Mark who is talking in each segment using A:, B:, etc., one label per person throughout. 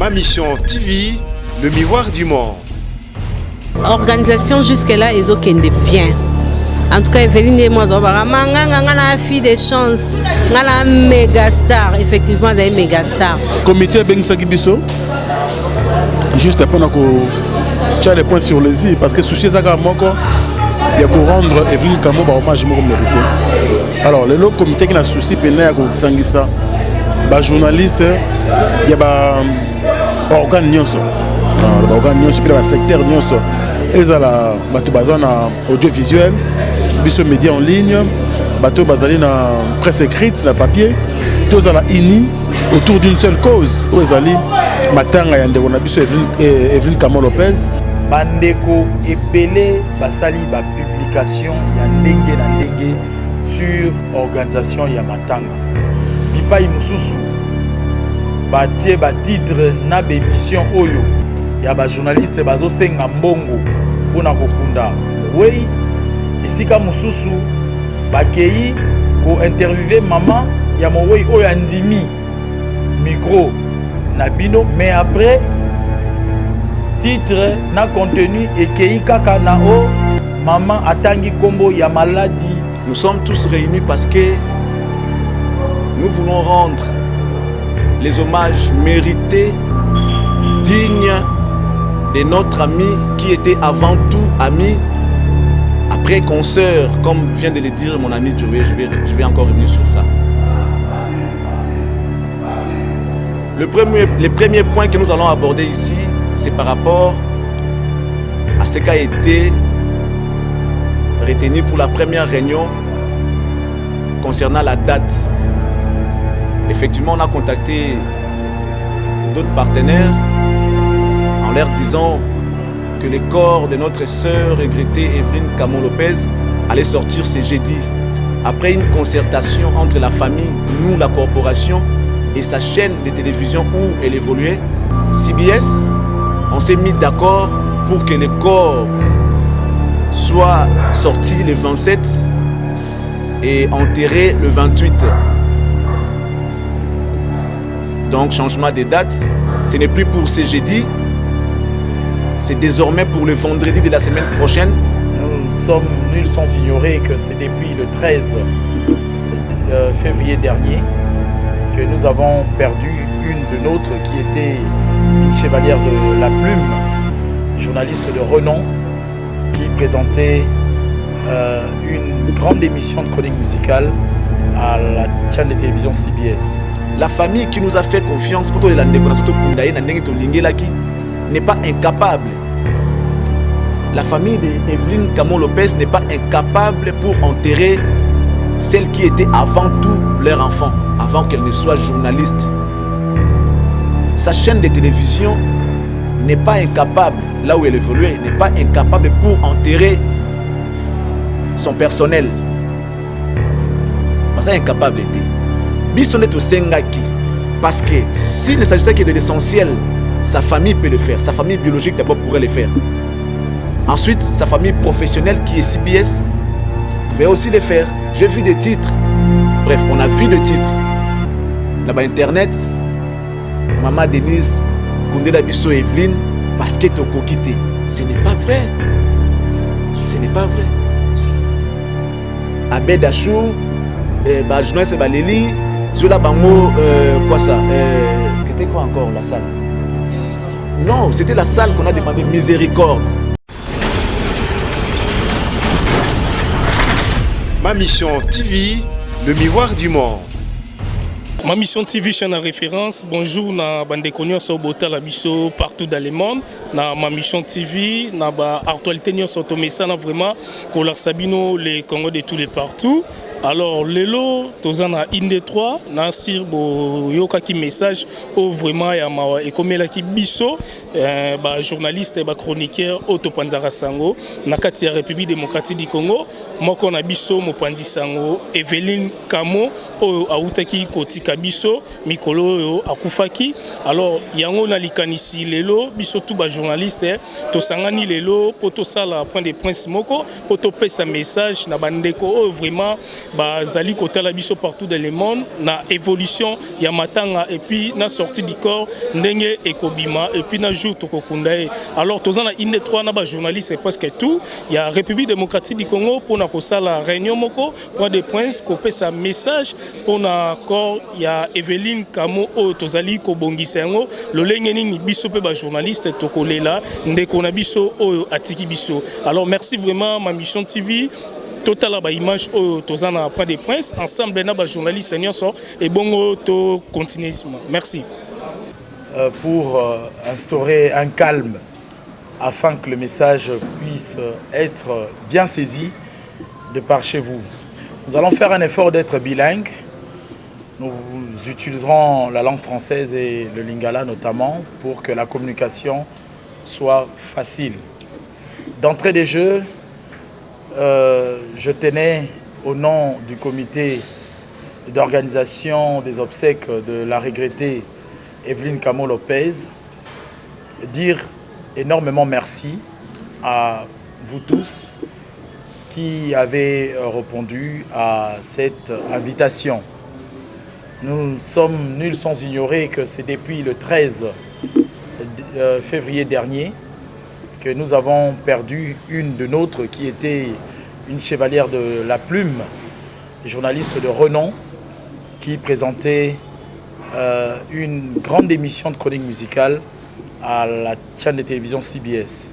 A: Ma Mission TV, le miroir du monde.
B: Organisation jusque-là, ils ont bien. En tout cas, Evelyne et moi, la fille des chances, la méga star. Effectivement, elle est méga star.
C: Comité Bengsaki Bisso, juste pendant que tu as les points sur les i, parce que souci Zaga Moko, il y a qu'à rendre Evelyne Kamo hommage mérité. Alors, le comité qui a souci, il y a Sangisa, les journalistes, il y a des organes, les secteurs, ils ont audiovisuel, les médias en ligne, les presse écrite, le papier, tous ont unis autour d'une seule cause. Matanga ya ndeko na biso Evelyne Kamo Lopez.
D: Bandeko epele basali ba publication ya ndenge na ndenge sur organisation ya matanga. Bipai mususu batie ba titre na ba émission oyo ya ba journaliste bazo senga mbongo pona kokunda wei esika mususu bakei ko interviewer mama ya mowei oyo andimi micro Nabino, mais après titre na contenu et kei kaka na o maman atangi kombo ya maladie.
E: Nous sommes tous réunis parce que nous voulons rendre les hommages mérités, dignes de notre ami qui était avant tout ami, après consoeur, comme vient de le dire mon ami Joey. Je vais encore revenir sur ça. Le premier point que nous allons aborder ici, c'est par rapport à ce qui a été retenu pour la première réunion concernant la date. Effectivement, on a contacté d'autres partenaires en leur disant que le corps de notre sœur regrettée Evelyne Kamo Lopez allait sortir ce jeudi. Après une concertation entre la famille, nous, la corporation, et sa chaîne de télévision où elle évoluait, CBS, on s'est mis d'accord pour que le corps soit sorti le 27 et enterré le 28. Donc changement de date, ce n'est plus pour ce jeudi, c'est désormais pour le vendredi de la semaine prochaine.
D: Nuls sont ignorés que c'est depuis le 13 février dernier que nous avons perdu une de nôtres qui était une chevalière de la plume, journaliste de renom, qui présentait une grande émission de chronique musicale à la chaîne de télévision CBS.
E: La famille qui nous a fait confiance pour la n'est pas incapable. La famille d'Evelyne Kamo Lopez n'est pas incapable pour enterrer celle qui était avant tout leur enfant, avant qu'elle ne soit journaliste. Sa chaîne de télévision n'est pas incapable, là où elle évoluait, n'est pas incapable pour enterrer son personnel. Parce qu'elle est incapable d'être. Bissonet au Sengaki, parce que s'il ne s'agissait que de l'essentiel, sa famille peut le faire, sa famille biologique d'abord pourrait le faire. Ensuite, sa famille professionnelle qui est CBS pouvait aussi le faire. J'ai vu des titres. Bref, on a vu des titres. Là-bas, Internet, Maman Denise, Koundela Bisso Evelyne, parce que tu as quitté. Ce n'est pas vrai. Ce n'est pas vrai. Abed Achou, Jonas et Baléli, Zola Bango, quoi ça c'était quoi encore la salle? Non, c'était la salle qu'on a demandé miséricorde.
A: Ma Mission TV, le miroir du monde.
F: Ma Mission TV, chaîne à référence. Bonjour, na bandeko sur Bota la biso partout dans le monde. Na Ma Mission TV, na ba actualité nyo sur Tomesa na vraiment pour leur Sabino les Congo de tous les partout. Alors lelo tozana inde 3 na sir bo yoka ki message au vraiment ya ma ekomela ki biso ba journaliste ba chroniqueur Otto Panzara Sango na kati ya République démocratique du Congo moko na biso mopanzi sango Evelyne Kamo oyo autaki kotika biso mikolo oyo akufaki. Alors yango na likanisi lelo biso tout ba journaliste to sangani lelo poto sala point de prince moko poto pesa message na bandeko oyo vraiment bazali kotala biso partout dans le monde na évolution ya matanga et puis na sortie du corps ndenge ekobima et puis na jour tokokunda. Alors tozana inde 3 na ba journaliste presque tout ya République démocratique du Congo pour na kosala réunion moko point de prince ko pesa message pour na corps ya Evelyne Kamo oyo tozali ko bongisa yango lolenge nini biso pe ba journaliste tokolela ndeko na biso oyo atiki biso. Alors merci vraiment ma mission TV total ba image au tozana point de prince ensemble na ba journaliste nyonso et bongo to continuisme. Merci.
D: Pour instaurer un calme afin que le message puisse être bien saisi de par chez vous. Nous allons faire un effort d'être bilingue. Nous utiliserons la langue française et le lingala notamment pour que la communication soit facile. D'entrée des jeux, je tenais au nom du comité d'organisation des obsèques de la regrettée Evelyne Kamo Lopez dire énormément merci à vous tous qui avez répondu à cette invitation. Nous sommes nuls sans ignorer que c'est depuis le 13 février dernier que nous avons perdu une de nôtres qui était une chevalière de la plume, journaliste de renom, qui présentait une grande émission de chronique musicale à la chaîne de télévision CBS.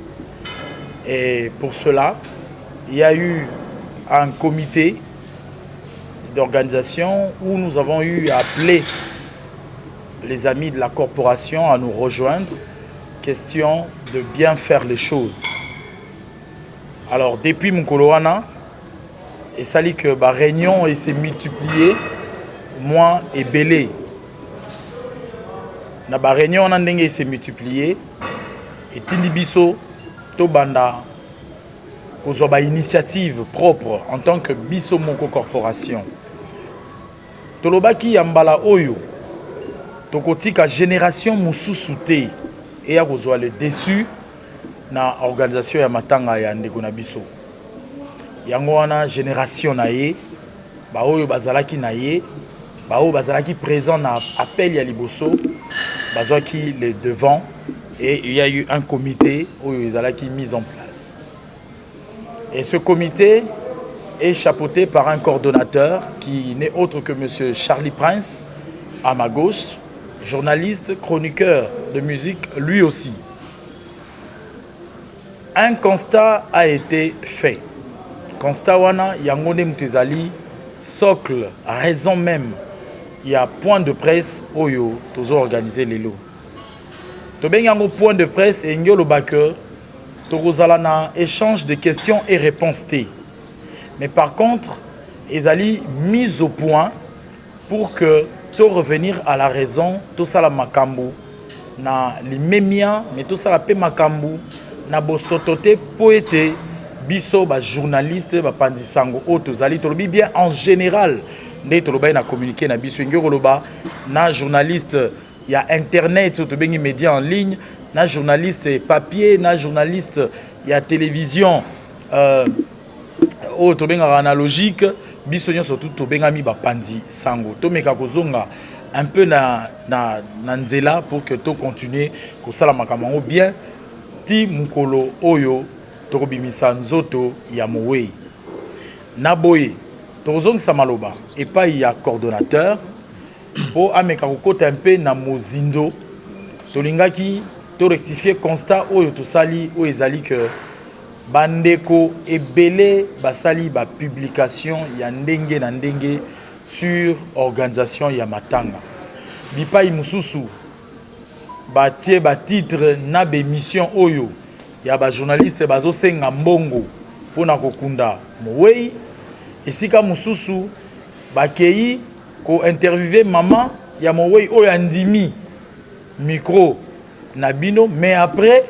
D: Et pour cela, il y a eu un comité d'organisation où nous avons eu à appeler les amis de la corporation à nous rejoindre, question de bien faire les choses. Alors depuis Mukoloana, et ça dit que la réunion s'est multipliée, moi et Belé. La réunion s'est multipliée et Tindibiso, Tobanda, pour une initiative propre en tant que Biso Moko Corporation. Tolobaki Yambala Oyo, Tokotika génération Moussousouté et à le déçu na organisation ya matanga ya ndeko na biso. Yango wana génération na ye, ba oyo bazalaki na ye, ba oyo bazalaki présent na appel ya liboso, bazwaki les devants et il y a eu un comité oyo ezalaki mis en place. Et ce comité est chapeauté par un coordonnateur qui n'est autre que M. Charlie Prince, à ma gauche, journaliste, chroniqueur de musique, lui aussi. Un constat a été fait. Constat wana yangone mtezali socle, raison même. Il y a point de presse oyo tozo organisé lelo. To bengango point de presse et ngolo baker tokozalana échange de questions et réponses T. Mais par contre, ezali mise au point pour que to revenir à la raison, to sala makambu na limemia, mais to sala pe makambu na bosotote poete biso ba journaliste ba pandisango o tozali tolobi bien en général ndé toloba na communiquer na biso ngoloba na journaliste ya internet to bengi média en ligne na journaliste papier na journaliste ya télévision o to benga analogique biso nyo surtout to benga mi ba pandisango to meka kozonga un peu na nzela pour que to continuer ko sala makambo bien ti mukolo oyo tokobimisa nzoto ya mowei naboye tozongisa maloba epai ya coordonnateur po ameka kokota un peu na mozindo tolingaki to rectifier constat oyo tosali oyo ezali que bandeko ebele basali ba publication ya ndenge na ndenge sur organisation ya matanga bipai mususu batie ba titre na be mission oyo ya ba journaliste bazo senga mbongo pona kokunda mowei esika mususu bakei ko interviewer maman ya mowei oyo andimi micro na bino mais après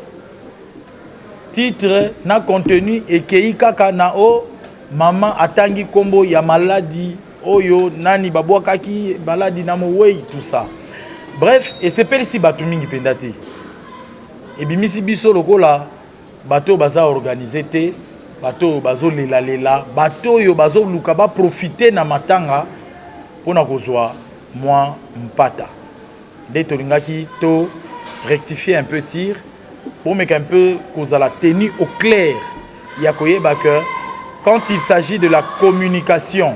D: titre na contenu ekei kaka na o maman atangi kombo ya maladie oyo nani babwakaki maladie na mowei tout ça. Bref, et c'est pas ici bato mingi pendati. Et bimisi biso lokola bato baza organisé te, bato bazo lela bato yo bazo luka ba profiter na matanga pona kozwa moi mpata. Dès tolingaki to rectifier un peu tir pour mettre un peu cause à la tenue au clair. Il y a que quand il s'agit de la communication,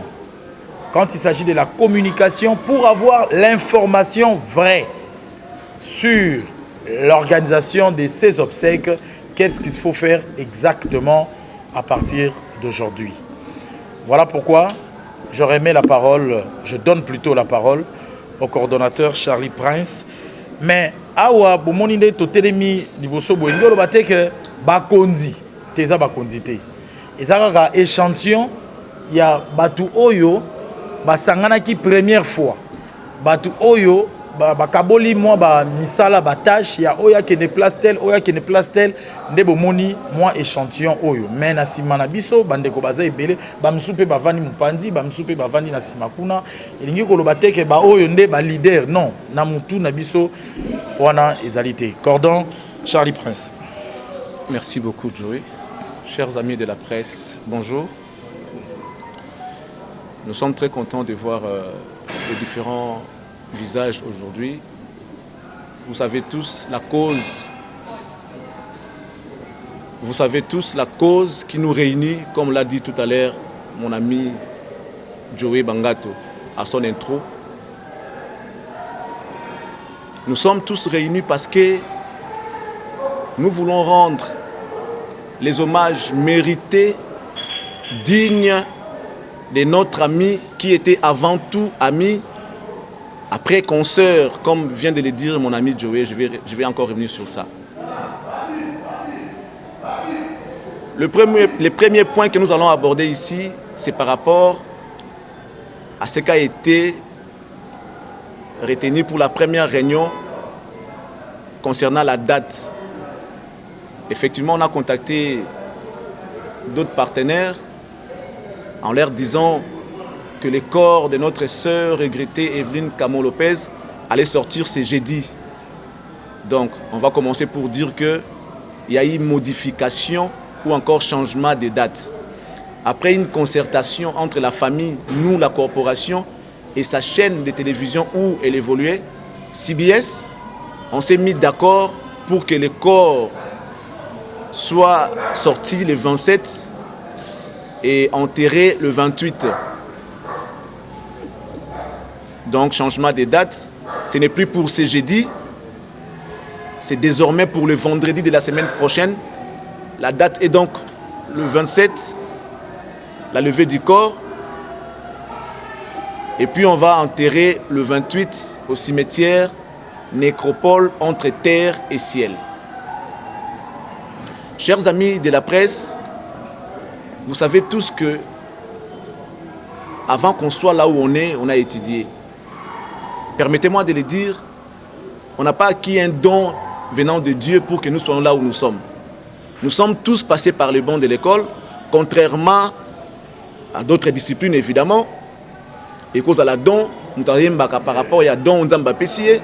D: pour avoir l'information vraie sur l'organisation de ces obsèques, qu'est-ce qu'il faut faire exactement à partir d'aujourd'hui. Voilà pourquoi j'aurais aimé la parole, je donne plutôt la parole au coordonnateur Charlie Prince. Mais awa bomoninde to telemi liboso boingo lo bateke bakonzi teza bakonzi te. Ezaka échantillon ya batu oyo basangana ki première fois. Batu oyo bakaboli moi ba misala batache ya oya ke ne place tel oya ke ne place tel nde bomoni moi échantillon oyo. Mais na sima na biso bandeko baza ebele ba msupe bavandi mupandi ba msupe bavandi na sima kuna elingi ko lo bateke ba oyo nde ba leader non na mutu na biso wana ezalité. Cordon Charlie Prince.
E: Merci beaucoup Joey. Chers amis de la presse, bonjour. Nous sommes très contents de voir les différents visages aujourd'hui. Vous savez tous la cause. Vous savez tous la cause qui nous réunit, comme l'a dit tout à l'heure mon ami Joey Bangato à son intro. Nous sommes tous réunis parce que nous voulons rendre les hommages mérités, dignes de notre ami qui était avant tout ami, après consoeur, comme vient de le dire mon ami Joey, je vais encore revenir sur ça. Le premier point que nous allons aborder ici, c'est par rapport à ce qui a été retenu pour la première réunion concernant la date. Effectivement, on a contacté d'autres partenaires en leur disant que le corps de notre sœur regrettée Evelyne Camo Lopez allait sortir ce jeudi. Donc, on va commencer pour dire qu'il y a eu modification ou encore changement de date. Après une concertation entre la famille, nous, la corporation, et sa chaîne de télévision où elle évoluait, CBS, on s'est mis d'accord pour que le corps soit sorti le 27 et enterré le 28. Donc, changement de date, ce n'est plus pour ce jeudi, c'est désormais pour le vendredi de la semaine prochaine. La date est donc le 27, la levée du corps. Et puis on va enterrer le 28 au cimetière Nécropole entre terre et ciel. Chers amis de la presse, vous savez tous que avant qu'on soit là où on a étudié. Permettez-moi de le dire, on n'a pas acquis un don venant de Dieu pour que nous soyons là où nous sommes. Nous sommes tous passés par le banc de l'école, contrairement à d'autres disciplines évidemment. Et cause à la don, nous avons par rapport à don Nzamba Pessier,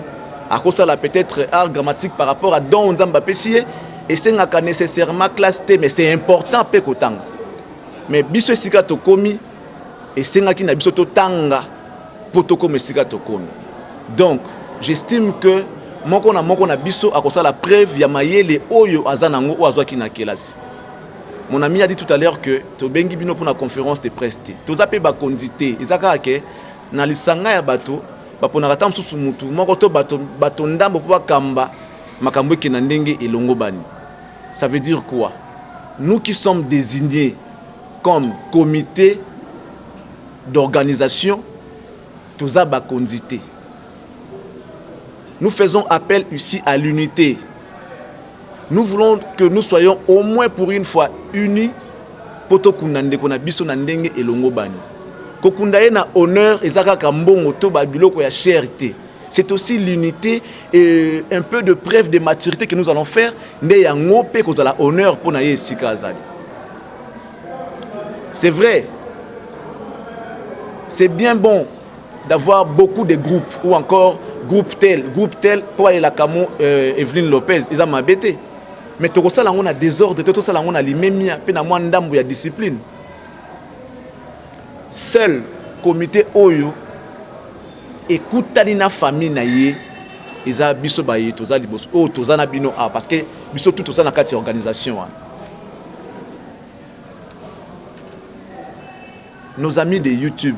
E: à cause à peut-être art grammatique par rapport à don Nzamba Pessier, et c'est pas nécessairement classe T, mais c'est important peu qu'autant. Mais biso sika tokomi, et c'est qui na biso tanga pour tokome sika tokomi. Donc, j'estime que moko na biso a cause la preuve ya mayele oyo azanango ou azwa ki na kelasi. Mon ami a dit tout à l'heure que tobengi bino pour la conférence de presse. Tozape ba kondité, ezaka ke na lisanga ya bato bapona kata msusu mutu moko to bato ndambo po kamba makambo ki na ndenge elongo bani. Ça veut dire quoi? Nous qui sommes désignés comme comité d'organisation, toza ba kondité. Nous faisons appel ici à l'unité. Nous voulons que nous soyons au moins pour une fois unis pour tokundande kona biso na ndenge elongo bani. Kokundaye na honneur ezaka kambongo to babiloko ya cherté. C'est aussi l'unité et un peu de preuve de maturité que nous allons faire nde yango pe kozala honneur pour na yesika azali. C'est vrai. C'est bien bon d'avoir beaucoup de groupes ou encore groupe tel pour aller la camo Evelyne Lopez, ils ont m'embêté. Mais tout ça là on a désordre, tout ça là on a limemia, puis na moins d'ambu ya discipline. Seul comité Oyo écoute na famille na yé, ils a biso baye toza liboso, oh toza na bino a parce que biso tout ça na kati organisation. Nos amis de YouTube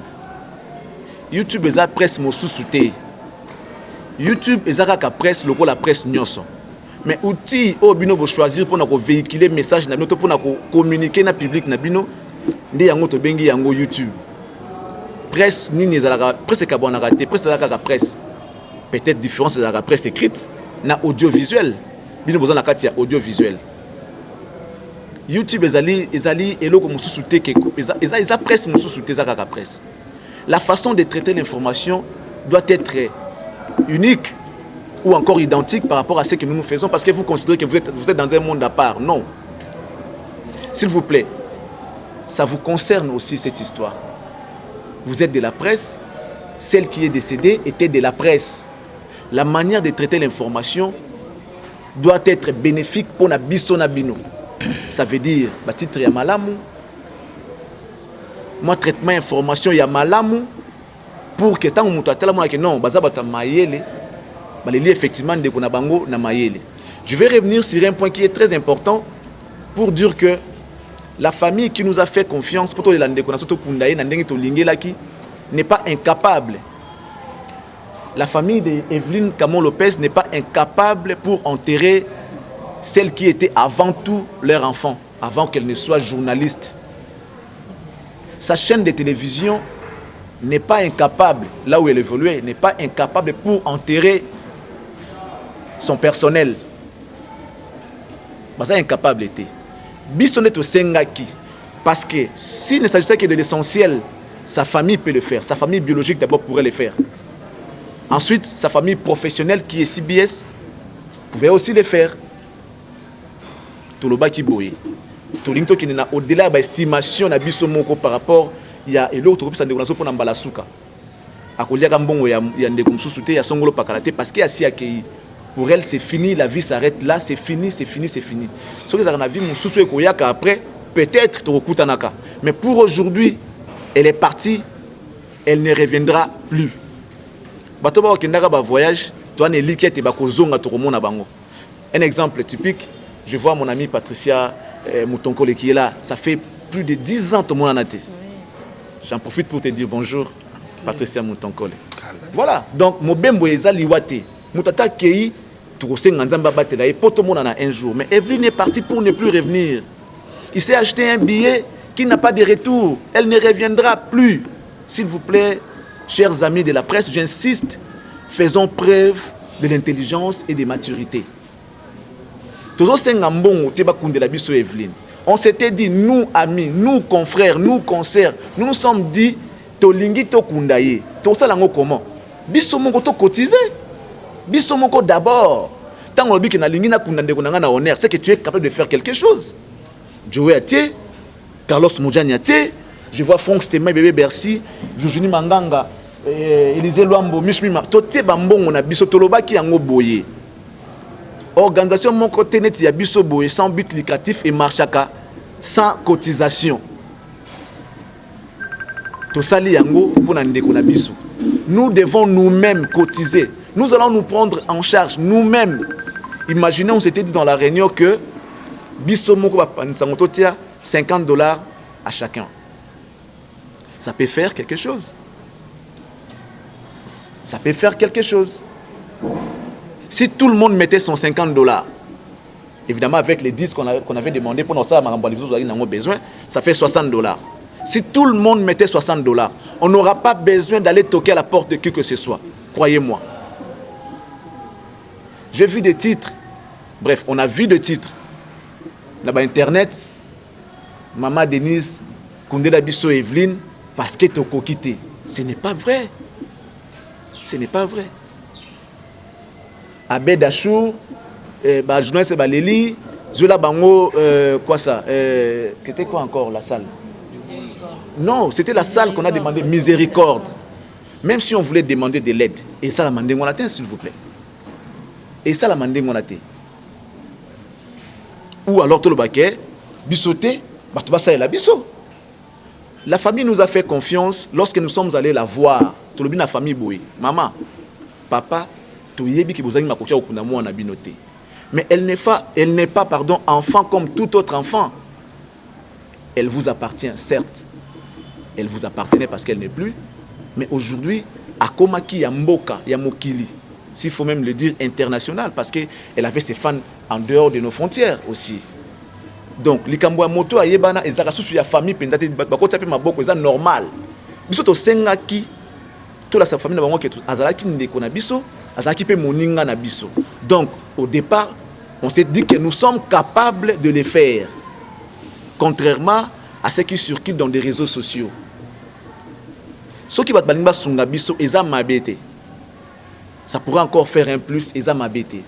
E: est la presse mosusute. YouTube est la presse, la presse nyonso. Mais outil au bino vous choisir pour véhiculer message na bino pour communiquer na public na bino ndé yango to bengi yango YouTube. Presse ni ezalaka presse ka bona raté presse ezalaka presse. Peut-être différence de la presse écrite na audiovisuel. Bino besoin na kati ya audiovisuel. YouTube ezali eloko mosusute keko eza presse mosusute ezalaka presse. La façon de traiter l'information doit être unique ou encore identique par rapport à ce que nous faisons parce que vous considérez que vous êtes dans un monde à part. Non. S'il vous plaît, ça vous concerne aussi cette histoire. Vous êtes de la presse, celle qui est décédée était de la presse. La manière de traiter l'information doit être bénéfique pour na biso na bino. Ça veut dire, titre ya malamu, moi traitement information ya malamu pour que tant muto atala moi que non bazabata mayele baleli effectivement de kona bango na mayele. Je vais revenir sur un point qui est très important pour dire que la famille qui nous a fait confiance pour to lande kona soto kundaye na ndenge to lingelaki n'est pas incapable. La famille de Evelyne Camon Lopez n'est pas incapable pour enterrer celle qui était avant tout leur enfant, avant qu'elle ne soit journaliste. Sa chaîne de télévision n'est pas incapable, là où elle évoluait, n'est pas incapable pour enterrer son personnel. Mais ça incapable était. Bissonet au Sengaki, parce que s'il ne s'agissait que de l'essentiel, sa famille peut le faire. Sa famille biologique d'abord pourrait le faire. Ensuite, sa famille professionnelle qui est CBS pouvait aussi le faire. Toloba qui boye. Tolinto qui n'a au-delà de l'estimation na biso moko par rapport il y a l'autre groupe ça dégonation pour nambala suka. Akolia kambongo ya ndeko msusu te ya songolo pakalate parce que asi akei pour elle c'est fini, la vie s'arrête là, c'est fini. Ce que ça na vie msusu ekoyaka après peut-être tokutanaka. Mais pour aujourd'hui, elle est partie, elle ne reviendra plus. Bato ba okendaka ba voyage, toi ne likete ba kozonga to komona bango. Un exemple typique, je vois mon amie Patricia Moutonkole qui est là, ça fait plus de 10 ans que mon anaté. J'en profite pour te dire bonjour, Patricia Moutonkole. Voilà, donc mon bembo ezali wate, mutata kei tukosenga nzamba batela et poto mona un jour, mais Evelyne est partie pour ne plus revenir. Il s'est acheté un billet qui n'a pas de retour, elle ne reviendra plus. S'il vous plaît, chers amis de la presse, j'insiste, faisons preuve de l'intelligence et de maturité. On s'était dit, nous amis, nous confrères, nous concerts, nous nous sommes dit, tolingi to kundaye, to salango comment? Bisomoko to cotiser, bisomoko d'abord. Tant on dit que na lingi na kundande kunanga na honneur, c'est que tu es capable de faire quelque chose. Joey Atie, Carlos Moudjani Atie, je vois Franck Stéma, Bébé Bercy, Virginie Manganga, Élisée Luambo, Mishmima, toté bambongo na biso toloba ki yango boye. Organisation mon côté net ya biso boye sans but lucratif et marchaka sans cotisation. To sali yango pour na ndeko na biso. Nous devons nous-mêmes cotiser. Nous allons nous prendre en charge nous-mêmes. Imaginez, on s'était dit dans la réunion que biso moko ba pansango tia $50 à chacun. Ça peut faire quelque chose. Ça peut faire quelque chose. Si tout le monde mettait son $50, évidemment avec les 10 qu'on avait demandé pour nous ça, besoin, ça fait $60. Si tout le monde mettait $60, on n'aura pas besoin d'aller toquer à la porte de qui que ce soit. Croyez-moi. J'ai vu des titres. Bref, on a vu des titres. Là-bas, Internet, Maman Denise, Koundela Bisso Evelyne, parce que tu as quitté. Ce n'est pas vrai. Ce n'est pas vrai. Abed Achour, journaliste Baleli, Zola Bango, quoi ça? C'était quoi encore la salle? Non, c'était la salle qu'on a demandé miséricorde. Même si on voulait demander de l'aide. Et ça, la mandé on atteint, s'il vous plaît. Et ça, la mandé on atteint. Ou alors, tout le baquet, bissoté, ça est la bisso. La famille nous a fait confiance lorsque nous sommes allés la voir. Tout le bien la famille Boé. Maman, papa, tu yebi qui vous a dit ma coquille au kunamo en abinoté. Mais elle n'est pas, enfant comme tout autre enfant. Elle vous appartient, certes. Elle vous appartenait parce qu'elle n'est plus. Mais aujourd'hui, à Komaki, il y a Mboka, il y a Mokili. S'il faut même le dire international, parce qu'elle avait ses fans en dehors de nos frontières aussi. Donc, les Kamboua Moto, il y a une famille, il y a normal. Biso sengaki, toute la famille n'a pas azalaki ndeko na biso, azalaki pe moninga na biso. Donc, au départ, on s'est dit que nous sommes capables de les faire. Contrairement à ceux qui circulent dans des réseaux sociaux. Ceux qui battent sunga biso, eza mabete. Ça pourrait encore faire un plus, eza mabete.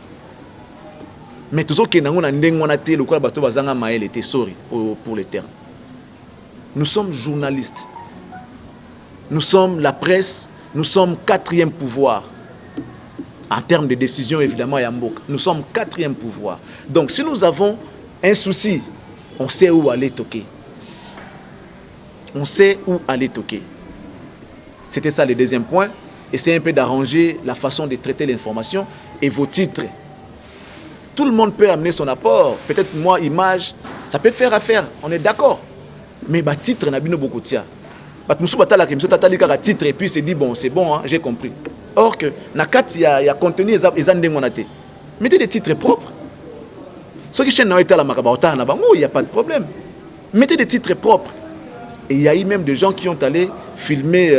E: Mais tous ceux qui n'ont pas été le bateau bazanga maël était sorry pour les termes. Nous sommes journalistes. Nous sommes la presse. Nous sommes 4e pouvoir. En termes de décision, évidemment, Yamboka. Nous sommes 4e pouvoir. Donc, si nous avons un souci, on sait où aller toquer. On sait où aller toquer. C'était ça le deuxième point. Essayez un peu d'arranger la façon de traiter l'information et vos titres. Tout le monde peut amener son apport. Peut-être moi, image, ça peut faire affaire. On est d'accord. Mais bah, titre, n'a pas beaucoup de ça. Titre et puis c'est dit bon, c'est bon, hein, j'ai compris. Or que, il y a contenu, mettez des titres propres. Ceux qui chaînent dans l'état, il n'y a pas de problème. Mettez des titres propres. Et il y a eu même des gens qui ont allé filmer,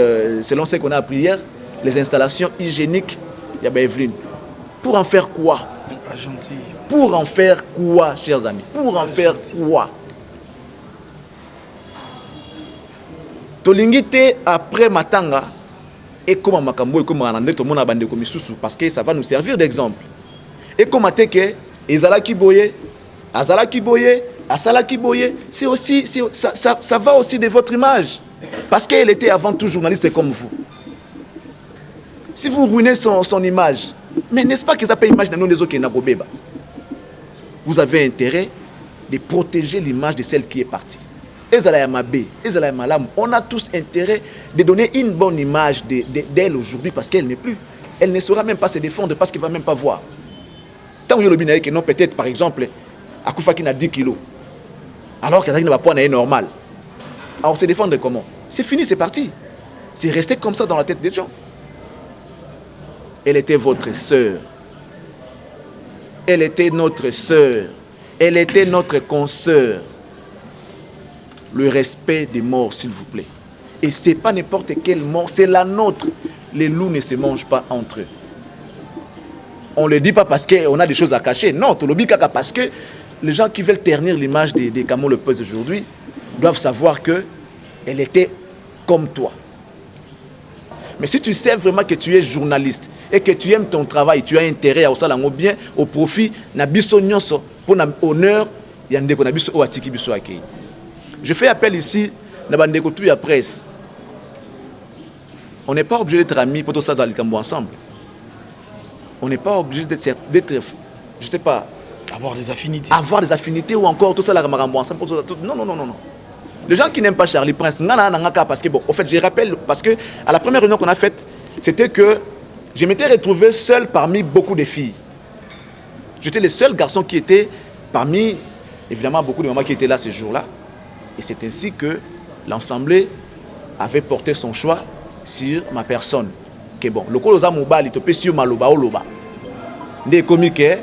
E: selon ce qu'on a appris hier, les installations hygiéniques. Il y a Evelyne. Pour en faire quoi?
D: C'est pas gentil.
E: Pour en faire quoi, chers amis? Pour en faire quoi? Tolingite après Matanga et comme Makambo et comme Anandé, tout le monde a bandé comme Soussou parce que ça va nous servir d'exemple. Et comme Ateke, Ezalaki Boye, Azalaki Boye, Asalaki Boye, c'est aussi, ça va aussi de votre image. Parce qu'elle était avant tout journaliste comme vous. Si vous ruinez son image, mais n'est-ce pas que ça peut image de nous les autres qui n'ont pas? Vous avez intérêt de protéger l'image de celle qui est partie. On a tous intérêt de donner une bonne image d'elle aujourd'hui parce qu'elle n'est plus. Elle ne saura même pas se défendre parce qu'elle ne va même pas voir. Tant que non, peut-être par exemple, Akoufa qui n'a 10 kilos, alors qu'elle n'a pas poids normal. Alors se défendre comment? C'est fini, c'est parti. C'est resté comme ça dans la tête des gens. Elle était votre sœur. Elle était notre sœur. Elle était notre consoeur. Le respect des morts, s'il vous plaît. Et ce n'est pas n'importe quelle mort, c'est la nôtre. Les loups ne se mangent pas entre eux. On ne le dit pas parce qu'on a des choses à cacher. Non, tout le monde parce que les gens qui veulent ternir l'image des Camo Le Peuple aujourd'hui doivent savoir qu'elle était comme toi. Mais si tu sais vraiment que tu es journaliste et que tu aimes ton travail, tu as intérêt à ça bien au profit, na biso nyonso pour l'honneur, il y a un déconabiso au atiki biso akei. Je fais appel ici à la presse. On n'est pas obligé d'être amis pour tout ça dans le Cambo ensemble. On n'est pas obligé d'être, je ne sais pas,
D: avoir des affinités.
E: Avoir des affinités ou encore tout ça la Cambo ensemble. Non. Les gens qui n'aiment pas Charlie Prince, parce que, bon, en fait, je rappelle, parce que à la première réunion qu'on a faite, c'était que je m'étais retrouvé seul parmi beaucoup de filles. J'étais le seul garçon qui était parmi, évidemment, beaucoup de mamans qui étaient là ce jour-là. Et c'est ainsi que l'Assemblée avait porté son choix sur ma personne. Que bon, le colosa mobile, il te sur maloba ou loba. Des comiques,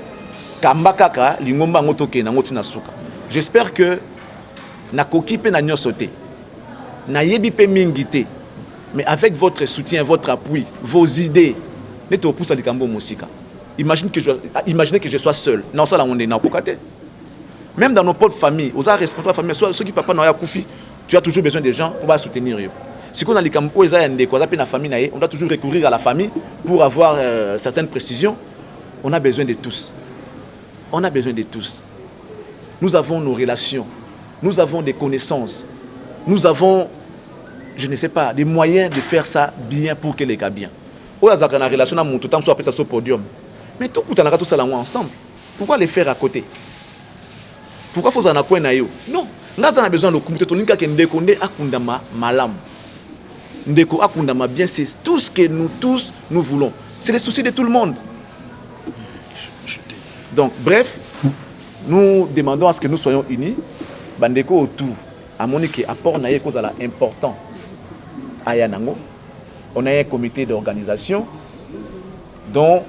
E: kambakaka, lingomba ngotoke na ngotina suka. J'espère que na koki pe na nyosote, na yebi pe mingite, mais avec votre soutien, votre appui, vos idées, ne te pousse à likambo musika. Imaginez que je sois seul. Non, ça là on est na kokate. Même dans nos propres familles, aux responsables famille, soit ceux qui papa n'ont pas koufi, tu as toujours besoin des gens pour soutenir eux. Si on a les campo, famille, on doit toujours recourir à la famille pour avoir certaines précisions. On a besoin de tous. On a besoin de tous. Nous avons nos relations, nous avons des connaissances, nous avons je ne sais pas, des moyens de faire ça bien pour que les gars bien. Ou à la relation à mon tout temps, soit après ça sur podium. Mais tout le temps, tout ça ensemble. Pourquoi les faire à côté? Pourquoi faut en avoir un? Non. Nous avons besoin de comité tolinka qui ndékonde akundama malam. Ndeko akundama bien, c'est tout ce que nous tous nous voulons. C'est le souci de tout le monde. Donc bref, nous demandons à ce que nous soyons unis. Bandeko autour, à Monique apport naie cause à la important. À Yanango, on a un comité d'organisation dont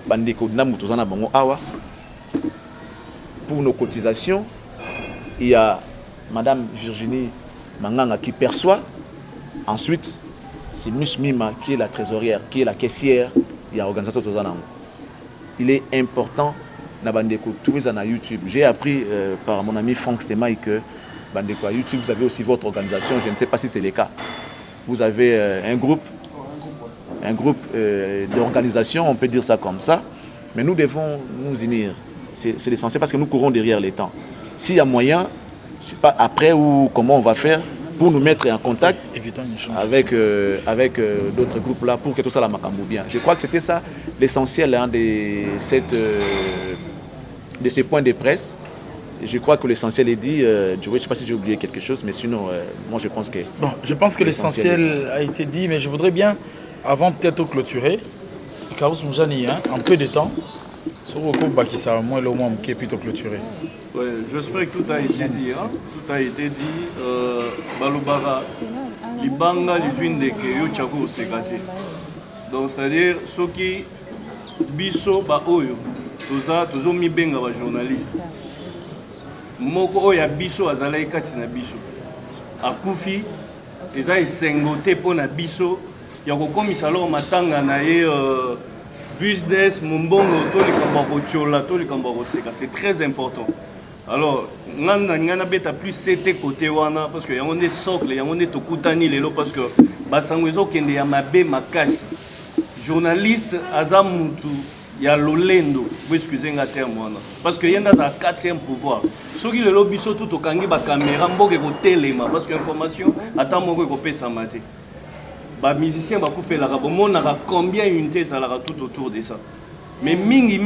E: Bandeko Namutozana Bango Awa. Pour nos cotisations, il y a Madame Virginie Manganga qui perçoit. Ensuite, c'est Miss Mima qui est la trésorière, qui est la caissière. Il y a l'organisateur Tozanango. Il est important na Bandeko tous à YouTube. J'ai appris par mon ami Franck Stemaï que Bandeko à YouTube, vous avez aussi votre organisation. Je ne sais pas si c'est le cas. Vous avez un groupe d'organisation, on peut dire ça comme ça. Mais nous devons nous unir. C'est l'essentiel parce que nous courons derrière les temps. S'il y a moyen, je ne sais pas après ou comment on va faire pour nous mettre en contact avec d'autres groupes là pour que tout ça la macambo bien. Je crois que c'était ça l'essentiel hein, de ces points de presse. Je crois que l'essentiel est dit. Je ne sais pas si j'ai oublié quelque chose, mais sinon, moi je pense que...
D: Bon, je pense que l'essentiel a été dit, mais je voudrais bien, avant peut-être de clôturer, Carlos Moujani, hein, en peu de temps, sur le coup, Bakissa, moi le moins qui est plutôt clôturé.
G: Ouais, j'espère que tout a été dit. Hein? Tout a été dit. Balubara, Libanga, Livinde, Keyo, Tchako, Segate. Donc, c'est-à-dire, ceux qui biso, ba oyo, toujours mi benga ba journaliste. Moko oya biso, azalai kati na biso. Akufi, eza esengote po na biso, yako komisa lo matanga na ye business, mumbongo, to likambako tchola, to likambako seka. C'est très important. Alors, ngana beta plus c'était côté wana parce que yango ne socle, yango ne tokutani lelo parce que basango ezo kende ya mabe makasi. Journaliste aza mutu ya lolendo, vous excusez nga terme wana parce que yenda za quatrième pouvoir. Soki lelo biso tout okangi ba caméra mboke ko telema parce que information ata moko ko pesa maté. Ba musicien ba ku fela ka bomona ka combien unité ça la tout autour de ça. Mais mingi,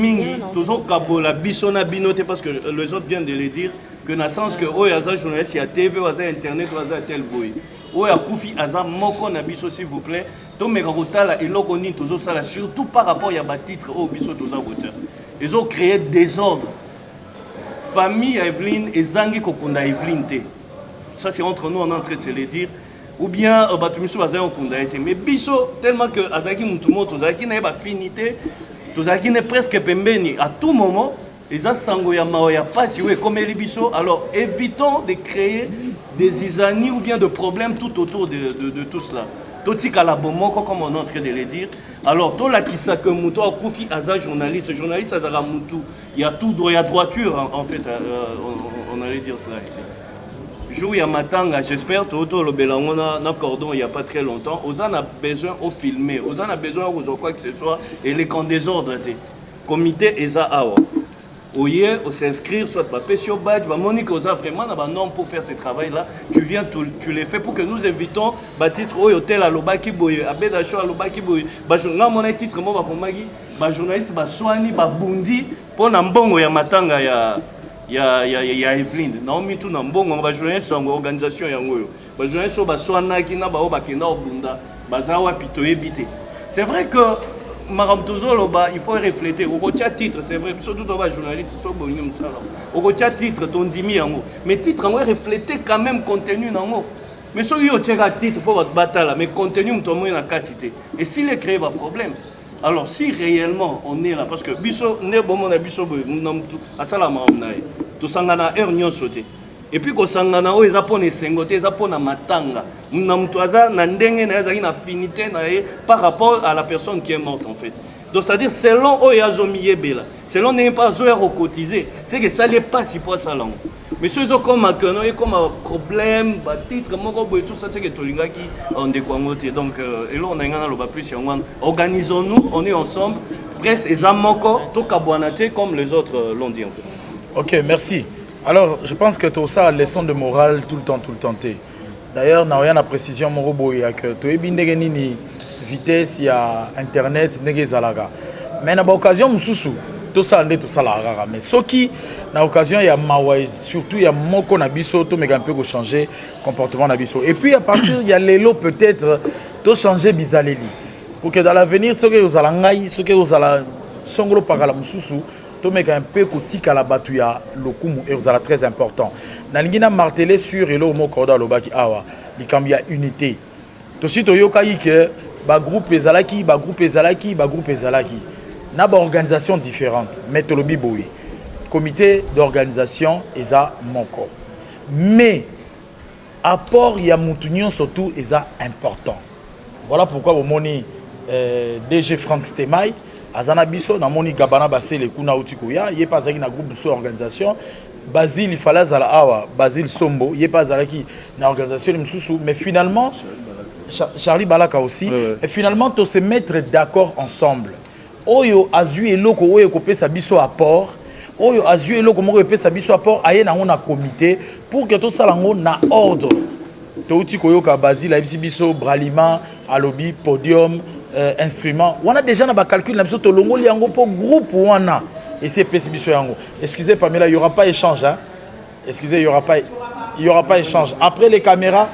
G: toujours kabola bisona binote parce que les autres viennent de le dire que dans le sens que oh yaza journaliste ya TV ou yaza internet ou yaza tel boy. Oh ya kufi aza moko na biso s'il vous plaît. Donc mes rotala et lokoni toujours ça surtout par rapport ya ba titre au biso toujours roteur. Ils ont créé désordre. Famille Evelyne et Zangi kokunda Evelyne te. Ça c'est entre nous on est en train de se le dire. Ou bien batumiso aza okunda été mais biso tellement que azaki mutumo tozaki na ba finité. Tous qui n'est presque pembeni à tout moment, les asango ya mao ya pasi ou comme elibiso. Alors évitons de créer des isanies ou bien de problèmes tout autour de tout cela. Toti kalabomoko comme on est en train de le dire. Alors tout la qui sa que muto a koufi aza journaliste azara mutu. Il y a tout droit, il y a droiture en fait. On allait dire cela ici. Jour ya matanga, j'espère tout le belango na cordon il y a pas très longtemps. Aux en a besoin au filmer, aux en a besoin aux quoi que ce soit et les camps désordre té. Comité eza awa. Oye, au s'inscrire soit papier sur badge, ba Monique osa vraiment na ba norme pour faire ce travail là. Tu viens tu les fais pour que nous évitons ba titre au hôtel à Lobaki boy, abeda show à Lobaki boy. Ba nga mon titre mo ba komagi, ba journaliste ba swani ba bundi pour na mbongo ya matanga ya Evelyne. Naomi tout na mbongo ba journaliste en organisation yango yo. Ba journaliste ba swana ki na ba o ba kenda obunda. Ba za wa pito ebité. C'est vrai que Maram Tozolo, il faut refléter. Au côté titre, c'est vrai, surtout dans les journalistes, au côté titre, ton dimi en haut. Mais titre en haut, refléter quand même contenu en haut. Mais si vous avez un titre pour votre bataille, mais contenu, vous avez une quantité. Et s'il est créé, un problème. Alors, si réellement on est là, parce que Bisso, ne bon, on a Bisso, nous avons tout, à ça la marre, tout ça, on a un sauté. Et puis, quand on a un Japon, sengoté, Japon, matanga. Nous avons tout ça, nous avons une affinité par rapport à la personne qui est morte, en fait. Donc, c'est-à-dire, selon Oyazomiyebela, selon n'est pas cotisé, c'est que ça n'est pas si pour ça. Mais ceux qui ont comme un problème, titre, tout ça, c'est que tout le monde qui ont des quangotés. Donc, et là, on a un plus, organisons-nous, on est ensemble, presse et zamoko, tout kabouanaté, comme les autres l'ont dit, en fait.
D: Ok, merci. Alors, je pense que tout ça a leçon de morale tout le temps. D'ailleurs, na oya na précision moko boye que toyebi ndenge nini vitesse ya internet ndenge ezalaka. Mais na ba occasion mususu tout ça nde tout ça la rara. Mais soki na occasion ya mawa surtout ya moko na biso to meka un peu ko changer comportement na biso. Et puis à partir il y a lelo peut-être to changer bizaleli. Pour que dans l'avenir soki ozala ngai soki ozala songolo pakala mususu to meka un peu kotika la batuya lokumu et ozala très important. Na lingina marteler sur elo moko da lobaki awa likambi ya unité. To si to yokai que ba groupe ezalaki na ba organisation différente mais to lobi boyi comité d'organisation eza moko mais apport ya mutunyo surtout eza important. Voilà pourquoi au moni DG Frank Stemai azana biso na moni gabana basele kuna utikoya yé pas na groupe de organisation Basile il fallait zala awa Basile Sombo yé pas zalaki na organisation msusu mais finalement Charlie Balaka aussi et finalement to se mettre d'accord ensemble. Oyo azui eloko oyo ko pesa biso apport oyo azui eloko moko pesa biso apport aye na on a comité pour que tout ça lango na ordre. To uti koyoka Basile biso bralima alobi podium instrument. On a déjà na ba calcul na biso to longo liango pour groupe wana et c'est pesa biso yango. Excusez Pamela, il y aura pas échange hein. Excusez, il y aura pas échange après les caméras.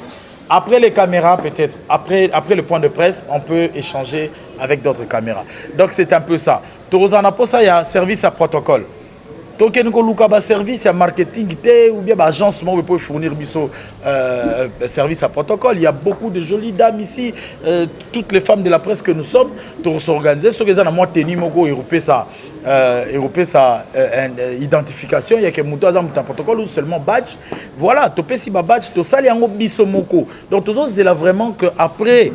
D: Après les caméras, peut-être, après le point de presse, on peut échanger avec d'autres caméras. Donc c'est un peu ça. Torozana pour ça, il y a service à protocole. Donc il y a service à marketing ou bien agence pour fournir biso service à protocole. Il y a beaucoup de jolies dames ici, toutes les femmes de la presse que nous sommes, pour s'organiser. Ce que nous avons tenu ça identification. Il y a que un protocole ou seulement badge. Voilà, tu peux si badge, tu sali yango biso moko. Donc tous c'est là vraiment que après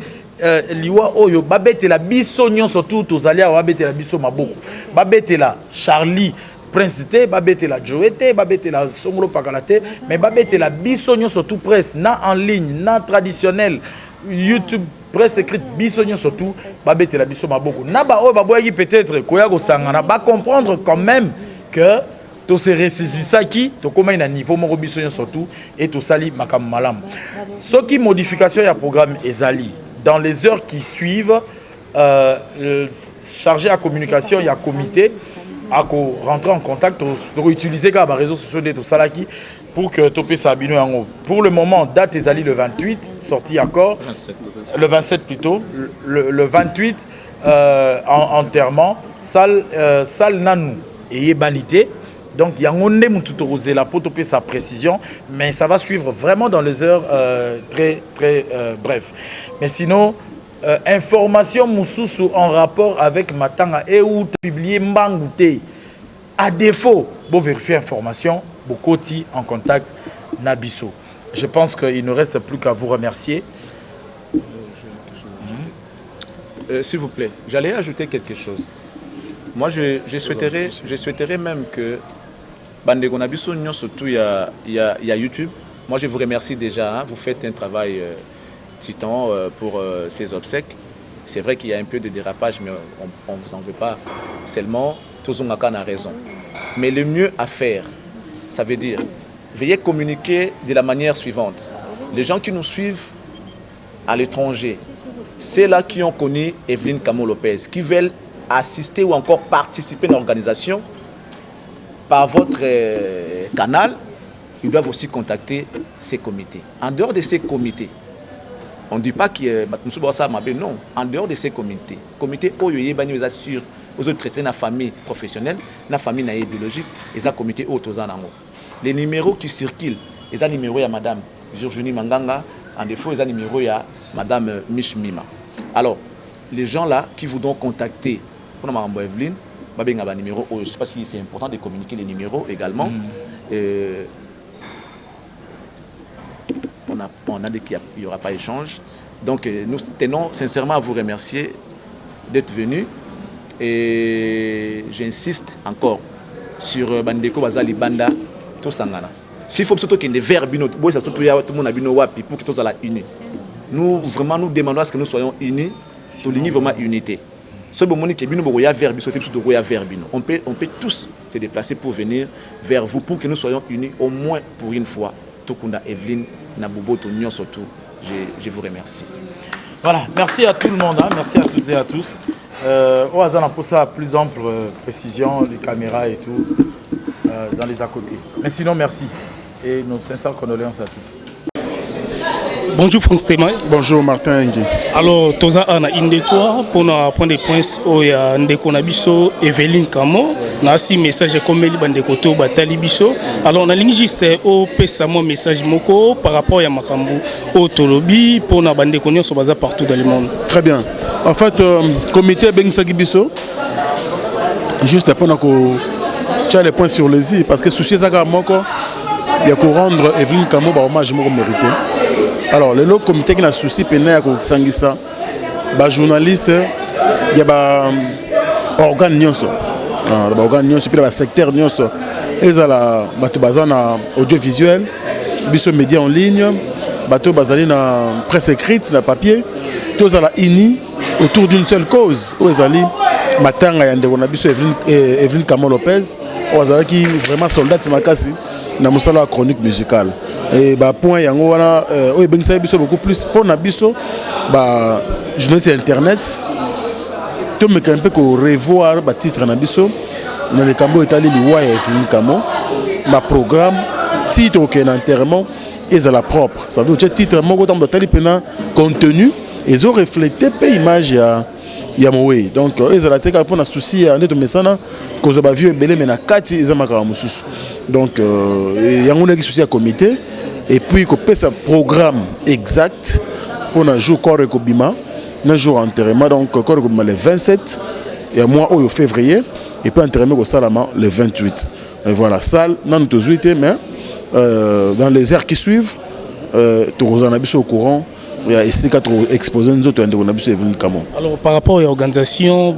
D: liwa oyo babete la biso nyon surtout tous allez à babete la biso maboko. Babete la Charlie Prince T, babete la Joete, babete la Songolo Pakalate, mais babete la bisognon surtout presse, na en ligne, na traditionnel, YouTube, presse écrite, bisognon surtout, babete la biso maboko. Na ba o baboyaki peut-être koya ko sangana, ba comprendre quand même que to se ressaisissa qui, to comment il a niveau moko bisognon surtout et to sali makam malam. Ce qui modification ya programme ezali dans les heures qui suivent chargé à communication, il y a comité à rentrer en contact pour utiliser les réseaux sociaux de Salaki pour que Topé Sabino en haut. Pour le moment, date Ezali le 28, sorti accord, le 27 plutôt, le 28 enterrement, salle Nanou et Yebanité. Donc il y a un tout là pour Topé sa précision, mais ça va suivre vraiment dans les heures très bref. Mais sinon, information Moussoussou en rapport avec Matanga et ou publié Mbangouté. À défaut, vous vérifiez information, Bokoti en contact Nabiso. Je pense qu'il ne reste plus qu'à vous remercier.
E: S'il vous plaît, j'allais ajouter quelque chose. Moi, je souhaiterais même que Bandego Nabiso, surtout il y a YouTube. Moi, je vous remercie déjà. Hein, vous faites un travail titan pour ces obsèques. C'est vrai qu'il y a un peu de dérapage, mais on ne vous en veut pas. Seulement, tous on a raison. Mais le mieux à faire, ça veut dire, veuillez communiquer de la manière suivante. Les gens qui nous suivent à l'étranger, c'est là qui ont connu Evelyne Camo Lopez, qui veulent assister ou encore participer à l'organisation par votre canal, ils doivent aussi contacter ces comités. En dehors de ces comités, on ne dit pas qu'il y a non. En dehors de ces comités, Oyoye Bani assure aux autres traités la famille professionnelle, la famille idéologique, et ça comité autres en amour. Les numéros qui circulent, les numéros à Madame Virginie Manganga, en défaut, les numéros à Madame Mich Mima. Alors, les gens là qui voudront contacter pour Mme Evelyne, je ne sais pas si c'est important de communiquer les numéros également. On a dit qu'il n'y aura pas d'échange. Donc nous tenons sincèrement à vous remercier d'être venus. Et j'insiste encore sur Bandeko Bazali Banda Tosangana. S'il faut surtout qu'il y ait des verbes, pour que tout soit unis. Nous vraiment nous demandons à ce que nous soyons unis, souligner vraiment unité. On peut tous se déplacer pour venir vers vous, pour que nous soyons unis au moins pour une fois. Tokunda Evelyne Nabubo Tonyon surtout Je vous remercie.
D: Voilà, merci à tout le monde, hein. Merci à toutes et à tous. Au hasard, pour ça, plus ample précision, les caméras et tout, dans les à côté. Mais sinon, merci. Et nos sincères condoléances à toutes.
F: Bonjour Franck Stémaï.
C: Bonjour Martin Ngi.
F: Alors, Toza Ana Indetoa, pour un point de presse, il y a Ndeko Nabiso, Evelyne Kamo, na si message comme Eli Bandekoto, Batali Biso. Alors, on a ligne juste au Pessamo message Moko par rapport à Makambu, au Tolobi, pour na Bandekonio sur bazar partout dans le monde.
C: Très bien. En fait, comité Bengsagi Biso, juste pour tiens les points sur les i, parce que souci Zaga Moko, il y a qu'à rendre Evelyne Kamo, hommage mérité. Alors, le comité qui a souci pénal à Sangissa, les journalistes, il y a des organes, des secteurs, ils ont audiovisuel, des médias en ligne, des presse écrite, des papier, tous ont unis autour d'une seule cause. Ils ont Matanga Evelyne Kamo Lopez, qui vraiment soldat dans la chronique musicale. Et point yango wana beaucoup plus pour nabiso journaliste internet to me un peu ko revoir titre nabiso dans le cambo itali liwa ya Evelyne Kamo programme titre aucun enterrement et à la propre ça veut dire titre moko dans tali pena contenu ils ont reflété pe image ya mowe donc ils ont la teka pour na souci ya ndeto mesana ko zo ba vieux belé mais na kati ils ont makara mususu donc yango na ki souci ya comité. Et puis, il y a un programme exact pour un jour corps Bima, un jour enterrement. Donc, corps Bima le 27, et mois au février, et puis enterrement au Salama le 28. Et voilà, salle, non, nous mais dans les heures qui suivent, nous en au courant. Il y a ici quatre exposés nous autres Evelyne Kamo.
F: Alors par rapport à l'organisation,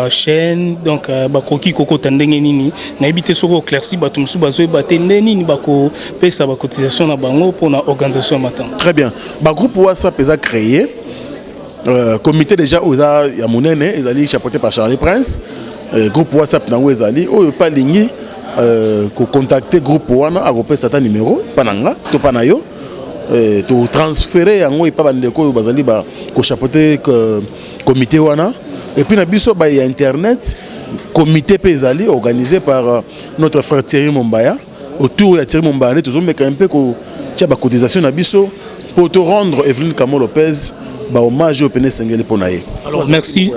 F: chaîne donc Koki Koko Tandenge nini, na habité sur éclairci batumsu bazoe batende nini bako pesa ba cotisation na bango pour la organisation matin.
C: Très bien. Groupe WhatsApp est créé. Comité déjà il y a monene, ils allaient chapeauté par Charlie Prince. Groupe WhatsApp na ils allaient pas lingi contacter groupe wana a repérer certain numéro pananga to panayo. To transférer yango ipa bandeko bazali ba ko chapeauter comité wana et puis na biso ba ya internet comité pezali organisé par notre frère Thierry Mombaya autour de Thierry Mombaya toujours mais un peu ko tia ba cotisation na biso pour te rendre Evelyne Kamo Lopez ba hommage au Pene Sengeli ponaye.
F: Alors merci.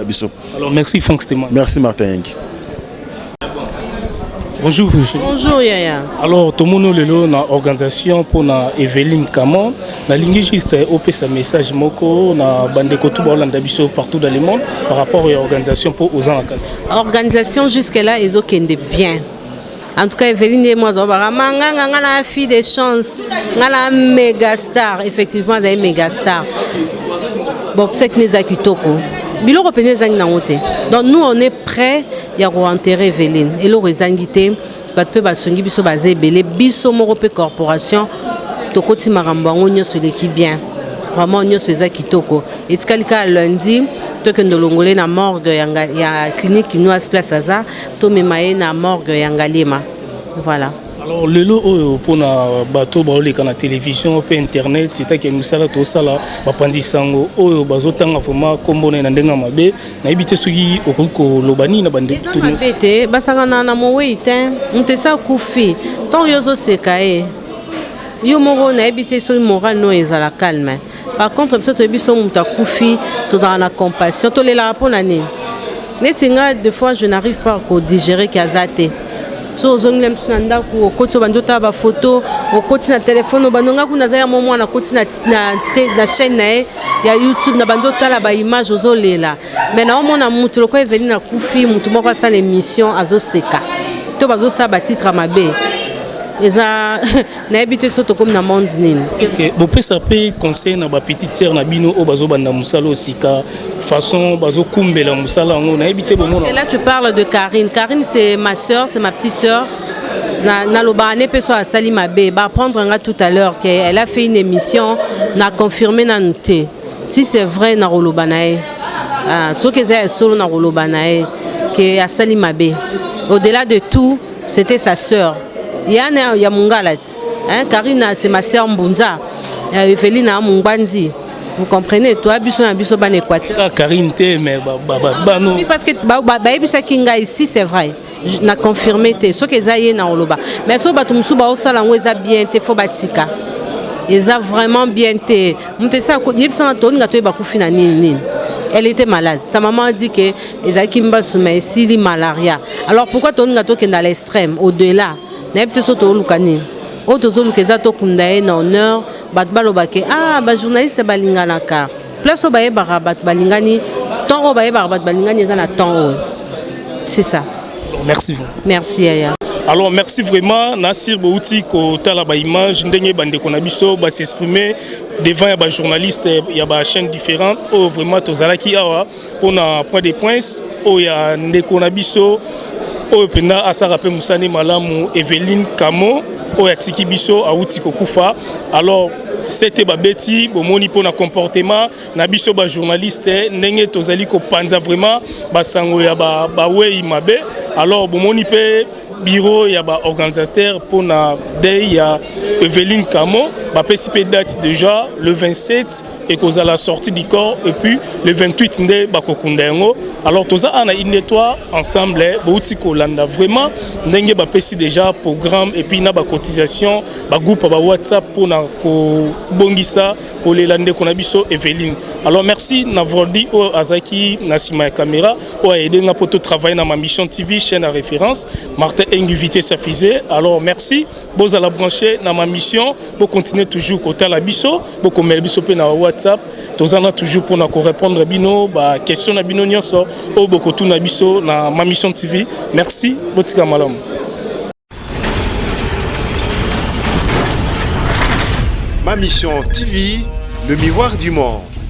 F: Alors merci Franck Stémaï.
C: Merci Martin Ngi.
F: Bonjour.
B: Bonjour Yaya.
F: Alors tout le monde est là dans l'organisation pour Evelyne Kamo. Na ligne juste au sa message moko na bandeko tout Hollande biso partout dans le monde par rapport à l'organisation pour aux enquêtes.
B: Organisation jusque là ils ont qu'ende bien. En tout cas Evelyne et moi na fille de chance, na méga star effectivement elle est méga star. Bon c'est que les akitoko. Bilo repene zang na ngote. Donc nous on est prêts ya ko enterrer Evelyne et le rezangité bat pe basongi biso bazé belé biso moko pe corporation to koti marambo ngonyo sur l'équipe bien vraiment nyo seza kitoko et kalika lundi to que ndolongolé na morgue ya clinique Inoise Place Aza to memaye na morgue ya Ngalema voilà.
F: Alors le lot pour na bateau baoleka na télévision pe internet c'est que nous sala to sala ba pandisango oyo bazotanga vraiment kombona na ndenga mabe na ibite soki okoko lobani na bande tout
B: nous bete basanga na mowe te ntesa kufi tant yozo sekae yo moro na ibite soki moral no ezala calme par contre biso to biso muta kufi to za na compassion to lela pona ni netinga des fois je n'arrive pas à digérer kazate. So zongile msuna ndaku okoti bandota ba photo okoti na téléphone bandonga kuna za ya momo na koti na chaîne ya YouTube na bandota la ba image ozolela mais na omona mutu loko Evelyne na kufi mutu moko sa l'émission azoseka to bazo sa ba titre mabe eza na habité soto comme na monde nini
F: est-ce que vous pouvez saper conseil na ba petite sœur na bino o bazo banda musalo sika façon bazo kumbela musala ngo na habité bon
B: là tu parles de Karine. Karine c'est ma sœur, c'est ma petite sœur. Na lobane peso a sali mabe ba prendre nga tout à l'heure qu'elle a fait une émission na confirmé na noté si c'est vrai na rolobanae ce que c'est solo na rolobanae que a sali mabe au-delà de tout c'était sa sœur. Yana ya Mungalat. Karina c'est ma sœur Mbunza. Eveline à Mungbanzi. Vous comprenez, toi, biso na biso ban Équateur.
F: Karine te mais non.
B: Oui, parce que ça kinga ici c'est vrai. Na confirmé te ce que zaye na oloba. Mais so batum su ba osala ngo eza bien te fo batika. Eza vraiment bien te. Mutesa ko yebisa na to nga to ba kufina nini. Elle était malade. Sa maman a dit que ezaki mbasuma sili malaria. Alors pourquoi to nga to ke dans l'extrême au-delà? Na peut so to lukani. O to zo lukeza to kundae na honneur. Bat balobake ba journaliste balingana ka place obaye barabat balingani temps obaye barabat balingani ezana temps. C'est ça. Merci Yaya.
F: Alors merci vraiment Nasir Bouti ko tala ba image ndenge bande ko na biso ba s'exprimer devant ya ba journaliste ya ba chaîne différentes o vraiment tozalaki awa pour na point des points o ya ndeko na biso o pena asara pe musani malamu Eveline Kamo o ya tiki biso auti kokufa. Alors c'était babeti bomoni pona comportement na biso ba journaliste ndenge tozali ko panza vraiment basango ya ba wei mabe. Alors bomoni pe bureau ya ba organisateur pona day ya Eveline Kamo ba pesipe date déjà le 27 et cause à la sortie du corps et puis le 28 nde bakokunda yango. Alors toza ana inetwa ensemble bouti kolanda vraiment ndenge ba pesi déjà programme et puis na ba cotisation ba groupe ba WhatsApp pour na ko bongisa ko lelande ko na biso Eveline. Alors merci Navrodi o Azaki na sima ya caméra o aider nga pour tout travailler na ma mission TV chaîne à référence Martin invité sa fusée. Alors merci boza la brancher na ma mission pour continuer toujours côté la biso pour comme biso pe na WhatsApp tozana toujours pour na ko répondre bino ba question na bino nyonso o boko tout na biso na ma mission TV. Merci botika malam.
A: Ma mission TV, le miroir du monde.